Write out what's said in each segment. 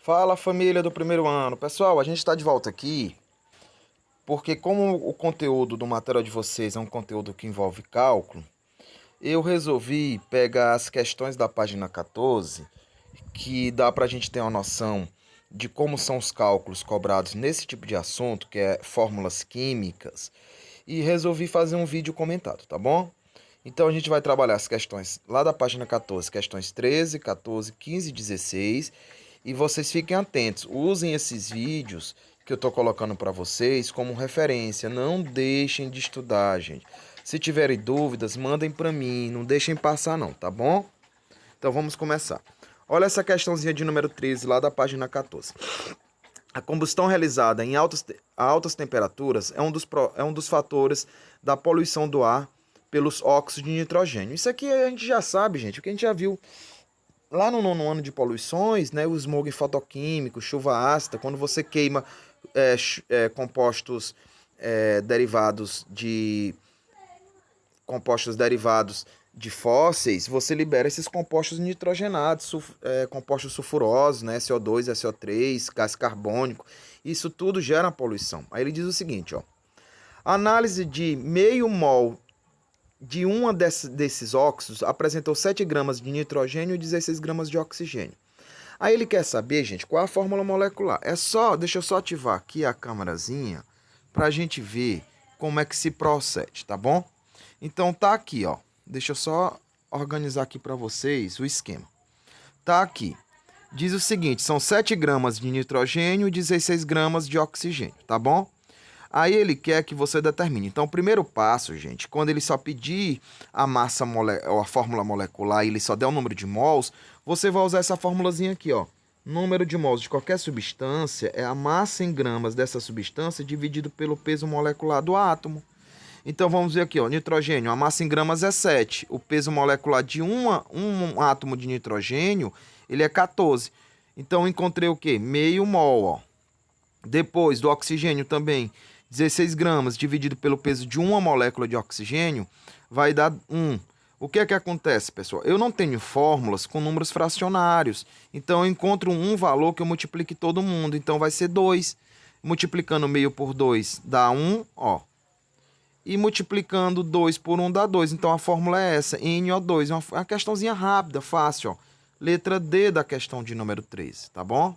Fala, família do primeiro ano. Pessoal, a gente está de volta aqui porque como o conteúdo do material de vocês é um conteúdo que envolve cálculo, eu resolvi pegar as questões da página 14, que dá para a gente ter uma noção de como são os cálculos cobrados nesse tipo de assunto, que é fórmulas químicas, e resolvi fazer um vídeo comentado, tá bom? Então a gente vai trabalhar as questões lá da página 14, questões 13, 14, 15 e 16. E vocês fiquem atentos, usem esses vídeos que eu estou colocando para vocês como referência. Não deixem de estudar, gente. Se tiverem dúvidas, mandem para mim, não deixem passar não, tá bom? Então vamos começar. Olha essa questãozinha de número 13 lá da página 14. A combustão realizada em altas temperaturas é um dos fatores da poluição do ar pelos óxidos de nitrogênio. Isso aqui a gente já sabe, gente, porque a gente já viu lá no nono ano de poluições, né, o smog fotoquímico, chuva ácida, quando você queima compostos derivados de fósseis, você libera esses compostos nitrogenados, compostos sulfurosos, né, CO2, SO3, gás carbônico. Isso tudo gera poluição. Aí ele diz o seguinte, ó: análise de meio mol de uma desses óxidos apresentou 7 gramas de nitrogênio e 16 gramas de oxigênio. Aí ele quer saber, gente, qual é a fórmula molecular. Deixa eu só ativar aqui a câmerazinha para a gente ver como é que se procede, tá bom? Então tá aqui, ó. Deixa eu só organizar aqui para vocês o esquema. Tá aqui. Diz o seguinte, são 7 gramas de nitrogênio e 16 gramas de oxigênio, tá bom? Aí ele quer que você determine. Então, o primeiro passo, gente, quando ele só pedir a ou a fórmula molecular e ele só der o número de mols, você vai usar essa formulazinha aqui, ó. Número de mols de qualquer substância é a massa em gramas dessa substância dividido pelo peso molecular do átomo. Então, vamos ver aqui, ó. Nitrogênio, a massa em gramas é 7. O peso molecular de um átomo de nitrogênio, ele é 14. Então, eu encontrei o quê? Meio mol, ó. Depois, do oxigênio também, 16 gramas dividido pelo peso de uma molécula de oxigênio vai dar 1. O que é que acontece, pessoal? Eu não tenho fórmulas com números fracionários. Então, eu encontro um valor que eu multiplique todo mundo. Então, vai ser 2. Multiplicando meio por 2 dá 1, ó. E multiplicando 2 por 1 dá 2. Então, a fórmula é essa, NO2. É uma questãozinha rápida, fácil, ó. Letra D da questão de número 13, tá bom?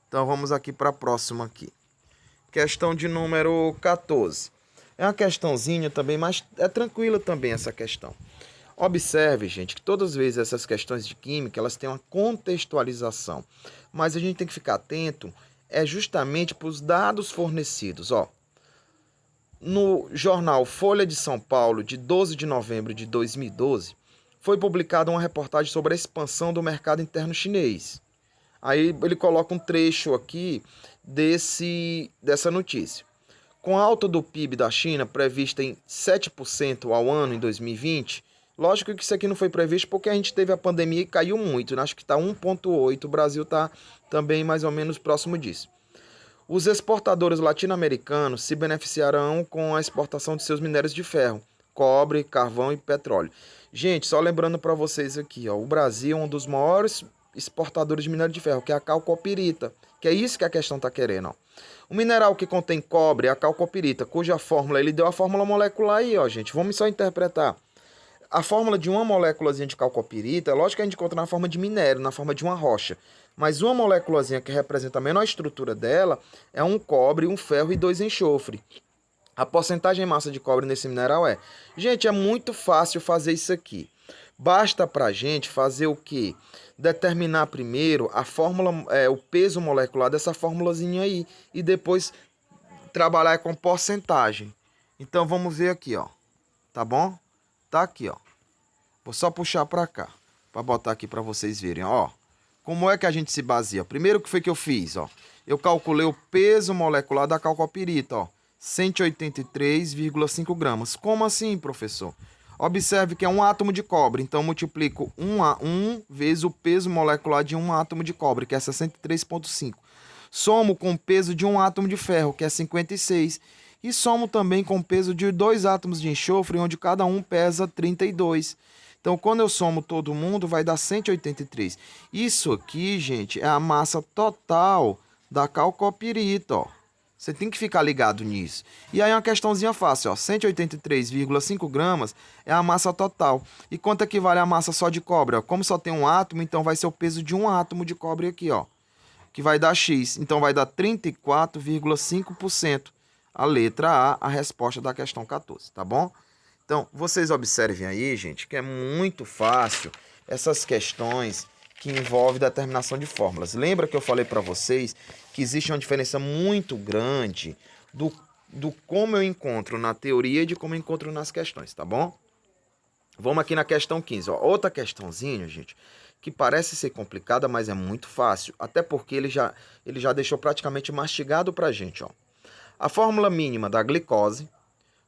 Então, vamos aqui para a próxima aqui. Questão de número 14. É uma questãozinha também, mas é tranquila também essa questão. Observe, gente, que todas as vezes essas questões de química, elas têm uma contextualização. Mas a gente tem que ficar atento justamente para os dados fornecidos. Ó, no jornal Folha de São Paulo, de 12 de novembro de 2012, foi publicada uma reportagem sobre a expansão do mercado interno chinês. Aí ele coloca um trecho aqui dessa notícia. Com a alta do PIB da China prevista em 7% ao ano em 2020, lógico que isso aqui não foi previsto porque a gente teve a pandemia e caiu muito, né? Acho que está 1,8%, o Brasil está também mais ou menos próximo disso. Os exportadores latino-americanos se beneficiarão com a exportação de seus minérios de ferro, cobre, carvão e petróleo. Gente, só lembrando para vocês aqui, ó, o Brasil é um dos maiores exportadores de minério de ferro, que é a calcopirita, que é isso que a questão está querendo. Ó. O mineral que contém cobre é a calcopirita, cuja fórmula, ele deu a fórmula molecular aí, ó, gente. Vamos só interpretar. A fórmula de uma moléculazinha de calcopirita, é lógico que a gente encontra na forma de minério, na forma de uma rocha. Mas uma moléculazinha que representa a menor estrutura dela é um cobre, um ferro e 2 enxofre. A porcentagem em massa de cobre nesse mineral é... Gente, é muito fácil fazer isso aqui. Basta pra gente fazer o quê? Determinar primeiro a fórmula, o peso molecular dessa formulazinha aí. E depois trabalhar com porcentagem. Então vamos ver aqui, ó. Tá bom? Tá aqui, ó. Vou só puxar pra cá. Pra botar aqui pra vocês verem, ó. Como é que a gente se baseia? Primeiro, o que foi que eu fiz, ó? Eu calculei o peso molecular da calcopirita, ó. 183,5 gramas. Como assim, professor? Observe que é um átomo de cobre, então multiplico 1 vezes o peso molecular de um átomo de cobre, que é 63,5. Somo com o peso de um átomo de ferro, que é 56. E somo também com o peso de 2 átomos de enxofre, onde cada um pesa 32. Então, quando eu somo todo mundo, vai dar 183. Isso aqui, gente, é a massa total da calcopirita, ó. Você tem que ficar ligado nisso. E aí uma questãozinha fácil, ó. 183,5 gramas é a massa total. E quanto equivale a massa só de cobre? Ó? Como só tem um átomo, então vai ser o peso de um átomo de cobre aqui, ó. Que vai dar X. Então vai dar 34,5%. A letra A resposta da questão 14, tá bom? Então, vocês observem aí, gente, que é muito fácil essas questões que envolvem determinação de fórmulas. Lembra que eu falei para vocês que existe uma diferença muito grande do como eu encontro na teoria e de como eu encontro nas questões, tá bom? Vamos aqui na questão 15. Ó. Outra questãozinha, gente, que parece ser complicada, mas é muito fácil, até porque ele já deixou praticamente mastigado para a gente. Ó. A fórmula mínima da glicose,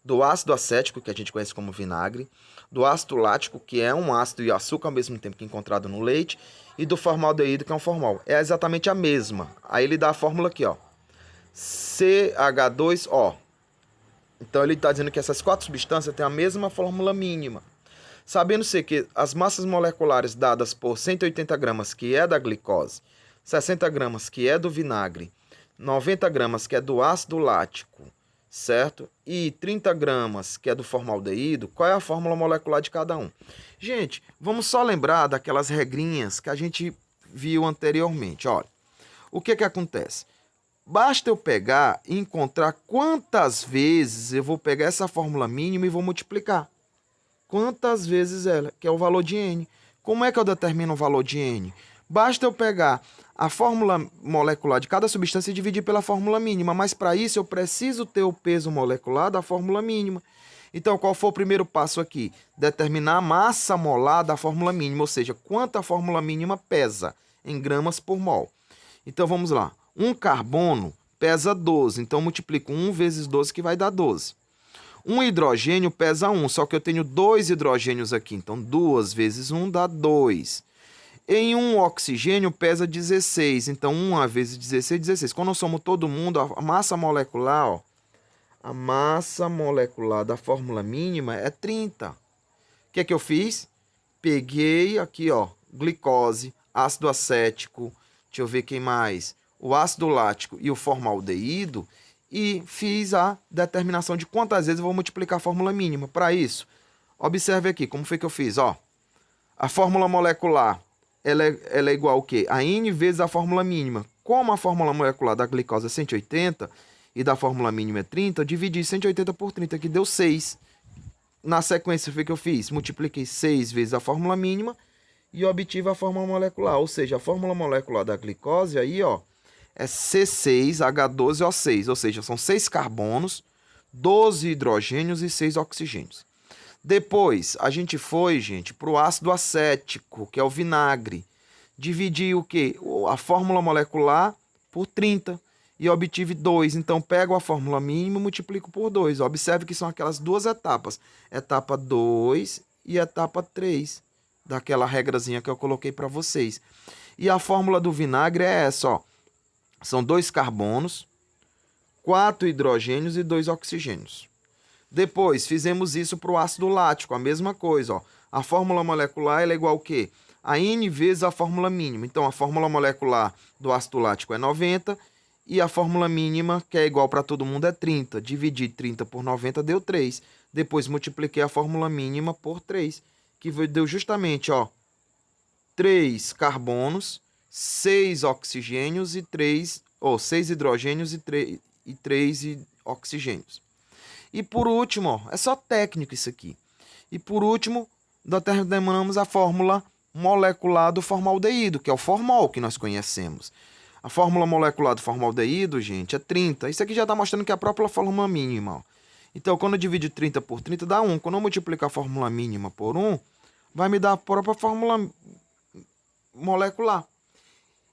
do ácido acético, que a gente conhece como vinagre, do ácido lático, que é um ácido e açúcar ao mesmo tempo que encontrado no leite, e do formaldeído, que é um formol. É exatamente a mesma. Aí ele dá a fórmula aqui, ó. CH2O. Então ele está dizendo que essas quatro substâncias têm a mesma fórmula mínima. Sabendo-se que as massas moleculares dadas por 180 gramas, que é da glicose, 60 gramas, que é do vinagre, 90 gramas, que é do ácido lático, certo? E 30 gramas, que é do formaldeído, qual é a fórmula molecular de cada um? Gente, vamos só lembrar daquelas regrinhas que a gente viu anteriormente. Olha, o que acontece? Basta eu pegar e encontrar quantas vezes eu vou pegar essa fórmula mínima e vou multiplicar. Quantas vezes ela, que é o valor de N. Como é que eu determino o valor de N? Basta eu pegar a fórmula molecular de cada substância e dividir pela fórmula mínima, mas para isso eu preciso ter o peso molecular da fórmula mínima. Então, qual foi o primeiro passo aqui? Determinar a massa molar da fórmula mínima, ou seja, quanto a fórmula mínima pesa em gramas por mol. Então, vamos lá. Um carbono pesa 12, então multiplico 1 vezes 12 que vai dar 12. Um hidrogênio pesa 1, só que eu tenho 2 hidrogênios aqui, então 2 vezes 1 dá 2. Em um oxigênio pesa 16, então 1 vezes 16, 16. Quando eu somo todo mundo, a massa molecular, ó, a massa molecular da fórmula mínima é 30. O que é que eu fiz? Peguei aqui, ó, glicose, ácido acético, deixa eu ver quem mais, o ácido lático e o formaldeído, e fiz a determinação de quantas vezes eu vou multiplicar a fórmula mínima. Para isso, observe aqui, como foi que eu fiz, ó. A fórmula molecular, ela é igual ao quê? A N vezes a fórmula mínima. Como a fórmula molecular da glicose é 180 e da fórmula mínima é 30, eu dividi 180 por 30, que deu 6. Na sequência, foi que eu fiz? Multipliquei 6 vezes a fórmula mínima e obtive a fórmula molecular. Ou seja, a fórmula molecular da glicose aí, ó, é C6H12O6, ou seja, são 6 carbonos, 12 hidrogênios e 6 oxigênios. Depois, a gente foi, gente, para o ácido acético, que é o vinagre. Dividi o quê? A fórmula molecular por 30 e obtive 2. Então, pego a fórmula mínima e multiplico por 2. Observe que são aquelas duas etapas. Etapa 2 e etapa 3, daquela regrazinha que eu coloquei para vocês. E a fórmula do vinagre é essa, ó. São 2 carbonos, 4 hidrogênios e 2 oxigênios. Depois, fizemos isso para o ácido lático, a mesma coisa. Ó. A fórmula molecular é igual ao quê? A N vezes a fórmula mínima. Então, a fórmula molecular do ácido lático é 90 e a fórmula mínima, que é igual para todo mundo, é 30. Dividi 30 por 90 deu 3. Depois, multipliquei a fórmula mínima por 3, que deu justamente, ó, 3 carbonos, 6 oxigênios e 6 hidrogênios e 3 oxigênios. E por último, ó, é só técnico isso aqui. E por último, determinamos a fórmula molecular do formaldeído, que é o formol que nós conhecemos. A fórmula molecular do formaldeído, gente, é 30. Isso aqui já está mostrando que é a própria fórmula mínima. Ó. Então, quando eu divido 30 por 30, dá 1. Quando eu multiplicar a fórmula mínima por 1, vai me dar a própria fórmula molecular.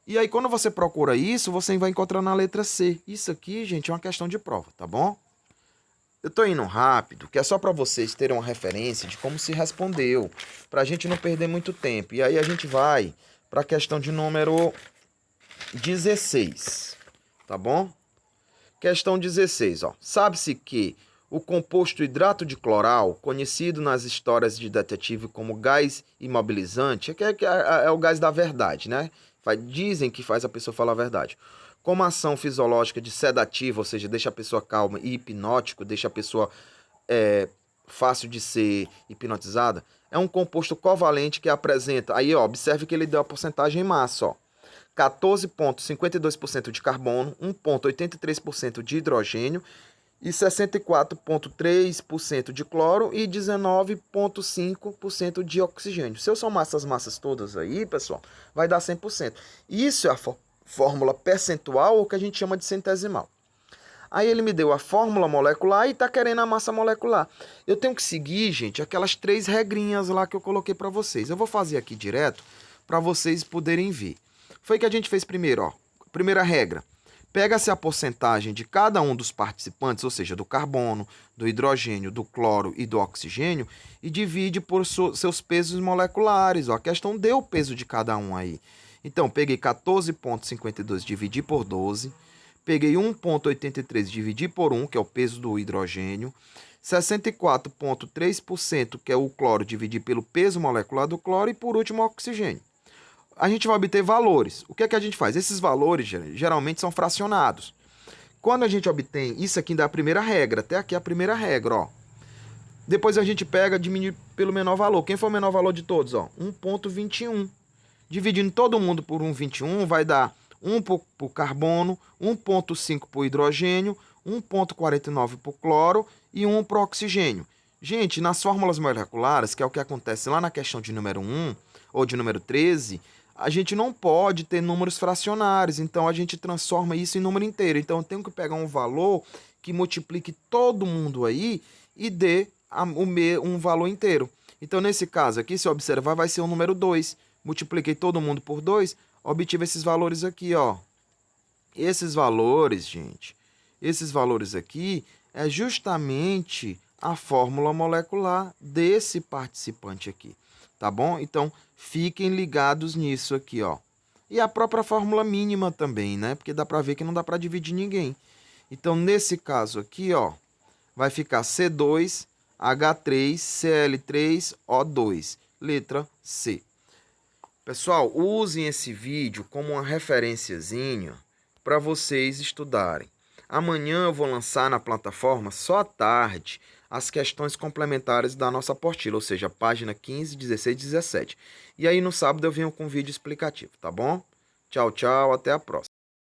E aí, quando você procura isso, você vai encontrar na letra C. Isso aqui, gente, é uma questão de prova, tá bom? Eu tô indo rápido, que é só para vocês terem uma referência de como se respondeu, para a gente não perder muito tempo. E aí a gente vai para a questão de número 16, tá bom? Questão 16, ó. Sabe-se que o composto hidrato de cloral, conhecido nas histórias de detetive como gás imobilizante, é o gás da verdade, né? Dizem que faz a pessoa falar a verdade. Como ação fisiológica de sedativo, ou seja, deixa a pessoa calma, e hipnótico, deixa a pessoa fácil de ser hipnotizada, é um composto covalente que apresenta, aí ó, observe que ele deu a porcentagem em massa, ó, 14,52% de carbono, 1,83% de hidrogênio e 64,3% de cloro e 19,5% de oxigênio. Se eu somar essas massas todas aí, pessoal, vai dar 100%. Isso é a fórmula percentual, ou que a gente chama de centesimal. Aí ele me deu a fórmula molecular e está querendo a massa molecular. Eu tenho que seguir, gente, aquelas 3 regrinhas lá que eu coloquei para vocês. Eu vou fazer aqui direto para vocês poderem ver. Foi que a gente fez primeiro, ó. Primeira regra. Pega-se a porcentagem de cada um dos participantes, ou seja, do carbono, do hidrogênio, do cloro e do oxigênio, e divide por seus pesos moleculares. Ó. A questão deu o peso de cada um aí. Então, peguei 14,52 dividi por 12. Peguei 1,83 dividir por 1, que é o peso do hidrogênio. 64,3%, que é o cloro, dividir pelo peso molecular do cloro. E, por último, o oxigênio. A gente vai obter valores. O que é que a gente faz? Esses valores geralmente são fracionados. Quando a gente obtém, isso aqui dá a primeira regra, até aqui a primeira regra, ó. Depois a gente pega, diminui pelo menor valor. Quem foi o menor valor de todos? Ó? 1,21. Dividindo todo mundo por 1,21 vai dar 1 para o carbono, 1,5 para o hidrogênio, 1,49 para o cloro e 1 para o oxigênio. Gente, nas fórmulas moleculares, que é o que acontece lá na questão de número 1 ou de número 13, a gente não pode ter números fracionários, então a gente transforma isso em número inteiro. Então eu tenho que pegar um valor que multiplique todo mundo aí e dê um valor inteiro. Então nesse caso aqui, se observar, vai ser o número 2. Multipliquei todo mundo por 2, obtive esses valores aqui, ó. Esses valores, gente, esses valores aqui é justamente a fórmula molecular desse participante aqui, tá bom? Então, fiquem ligados nisso aqui, ó. E a própria fórmula mínima também, né? Porque dá para ver que não dá para dividir ninguém. Então, nesse caso aqui, ó, vai ficar C2H3Cl3O2, letra C. Pessoal, usem esse vídeo como uma referenciazinha para vocês estudarem. Amanhã eu vou lançar na plataforma, só à tarde, as questões complementares da nossa apostila, ou seja, página 15, 16 e 17. E aí no sábado eu venho com um vídeo explicativo, tá bom? Tchau, tchau, até a próxima.